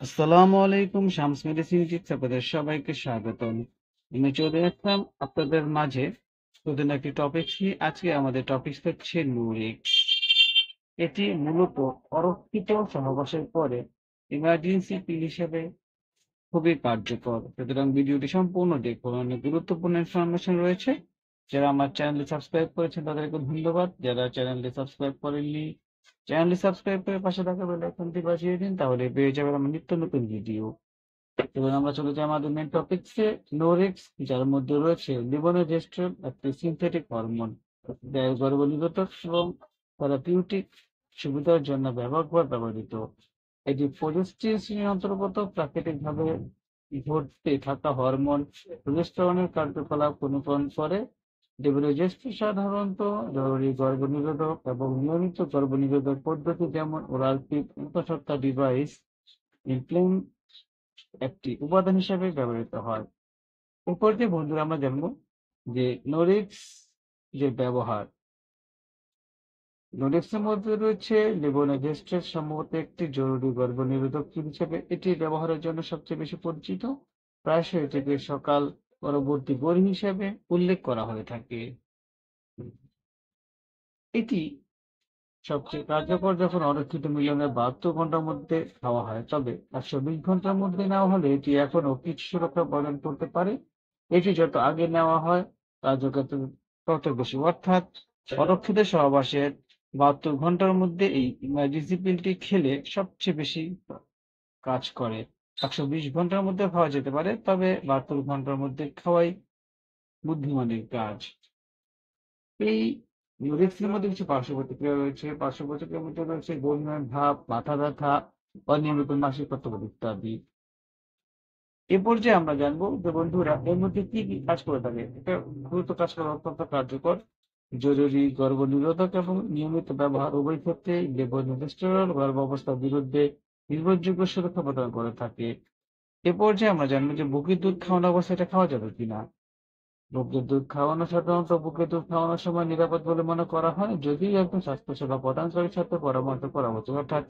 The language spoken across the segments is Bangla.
আসসালামু আলাইকুম। শামস মেডিসিন টিপস আপনাদের সবাইকে স্বাগতম। আমি চলে আসলাম আপনাদের মাঝে নতুন একটি টপিক নিয়ে। আজকে আমাদের টপিক হচ্ছে নুরিক। এটি মূলত অরক্ষিত সহবাসের পরে ইমার্জেন্সি পিল হিসেবে খুবই কার্যকর। সুতরাং ভিডিওটি সম্পূর্ণ দেখুন, অনেক গুরুত্বপূর্ণ ইনফরমেশন রয়েছে। যারা আমার চ্যানেলটি সাবস্ক্রাইব করেছেন তাদেরকে ধন্যবাদ। যারা চ্যানেলটি সাবস্ক্রাইব করেননি, চ্যানেলটি সাবস্ক্রাইব করে পাশে থাকা বেল আইকনটি বাজিয়ে দিন, তাহলে পেয়ে যাবেন আমার নিত্য নতুন ভিডিও। এবার আমরা চলে যাই আমাদের মেন টপিকসে। নোরেক্স, যার মধ্যে রয়েছে লিভোনোজেস্ট্রন, একটি সিনথেটিক হরমোন, যা গর্ভনিরোধক এবং থেরাপিউটিক সুবিধার জন্য ব্যবহৃত। এটি প্রোজেস্টিন শ্রেণীর অন্তর্গত প্রাকৃতিকভাবে ঘটতে থাকা হরমোন প্রোজেস্টেরনের কার্যকলাপ অনুকরণ করে। লিভোনোজেস্ট্রন সাধারণত জরুরি গর্ভনিরোধক এবং নিয়মিত গর্ভনিরোধক পদ্ধতি যেমন ওরাল পিল অন্তঃসত্ত্বা ডিভাইস ইমপ্ল্যান্ট একটি উপাদান হিসেবে ব্যবহৃত হয়। এরপর যে বন্ধুরা আমরা জানবো যে নোরিক্স যে ব্যবহার। নোরিক্সের মধ্যে রয়েছে লেভোনোজেস্ট্রেট, সম্ভবত একটি জরুরি গর্ভনিরোধক হিসেবে এটি ব্যবহারের জন্য সবচেয়ে বেশি পরিচিত। প্রায়শই এটিকে সকাল পরবর্তী গড়ি হিসেবে উল্লেখ করা হয়ে থাকে। এটি সবচেয়ে কার্যকর যখন অরক্ষিত মিলনের 72 ঘন্টার মধ্যে খাওয়া হয়, তবে 120 ঘন্টার মধ্যে নেওয়া হলে এটি এখনো কিছু সুরক্ষা প্রদান করতে পারে। এটি যত আগে নেওয়া হয় কার্যকর তত বেশি, অর্থাৎ অরক্ষিত সহবাসের 72 ঘন্টার মধ্যে এই ইমার্জেন্সি পিলটি খেলে সবচেয়ে বেশি কাজ করে। 120 ঘন্টার মধ্যে খাওয়া যেতে পারে, তবে 72 ঘন্টার মধ্যে খাওয়াই বুদ্ধিমানের কাজ। এই রিস্কের মধ্যে কিছু পার্শ্ব প্রতিক্রিয়া রয়েছে। পার্শ্ব প্রতিক্রিয়ার মধ্যে রয়েছে বমির ভাব, মাথা ব্যথা, অনিয়মিত মাসিক রক্তপাত ইত্যাদি। এ পর্যায়ে আমরা জানবো যে বন্ধুরা এর মধ্যে কি কি কাজ করে থাকে। এটা দ্রুত কাজ করা অত্যন্ত কার্যকর। জরুরি গর্ভনিরোধক এবং নিয়মিত ব্যবহার উভয় ক্ষেত্রে লেভোনিরোস্টেরল গর্ভাবস্থার বিরুদ্ধে নির্ভরযোগ্য সুরক্ষা প্রদান করে থাকে। এ পর্যায়ে আমরা জানবো যে বুকের দুধ খাওয়ানো অবস্থায় এটা খাওয়া যাবে কিনা। বুকের দুধ খাওয়ানো সাধারণত বুকের দুধ খাওয়ানোর সময় নিরাপদ বলে মনে করা হয়, যদিও একজন স্বাস্থ্যসেবা প্রদানকারীর সাথে পরামর্শ করা উচিত। অর্থাৎ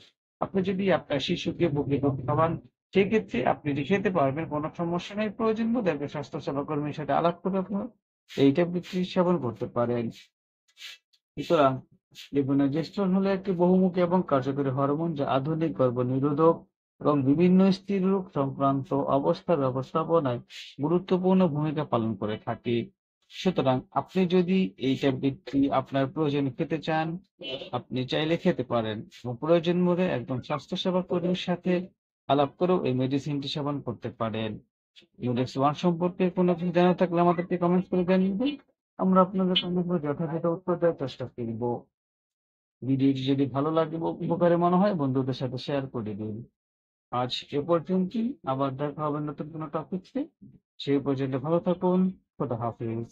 আপনি যদি আপনার শিশুকে বুকের দুধ খাওয়ান, সেক্ষেত্রে আপনি এটি খেতে পারবেন, কোনো সমস্যা নেই। প্রয়োজন বোধে একজন স্বাস্থ্যসেবা কর্মীর সাথে আলাপ করে আপনার এই ট্যাবলেটটি সেবন করতে পারেন। সুতরাং লেভোনোজেস্ট্রন হলো একটি বহুমুখী এবং কার্যকরী হরমোন, যা আধুনিক গর্ভনিরোধক এবং বিভিন্ন স্ত্রীরোগ সংক্রান্ত অবস্থা ব্যবস্থাপনায় গুরুত্বপূর্ণ ভূমিকা পালন করে থাকে। সুতরাং আপনি যদি এই ট্যাবলেটটি আপনার প্রয়োজনে খেতে চান, আপনি চাইলে খেতে পারেন এবং প্রয়োজন মনে একজন স্বাস্থ্যসেবা কর্মীর সাথে আলাপ করেও এই মেডিসিনটি সেবন করতে পারেন। ইউরেক্স ওয়ান সম্পর্কে কোনো কিছু জানা থাকলে আমাদেরকে কমেন্ট করে জানিয়ে, আমরা আপনাদের কমেন্টগুলো যথাযথ উত্তর দেওয়ার চেষ্টা করব। ভিডিওটি যদি ভালো লাগে বা উপকারে মনে হয়, বন্ধুদের সাথে শেয়ার করে দিন। আজ এ পর্যন্তই, আবার দেখা হবে নতুন কোনো টপিকসে। সেই পর্যন্ত ভালো থাকুন। খোদা হাফিজ।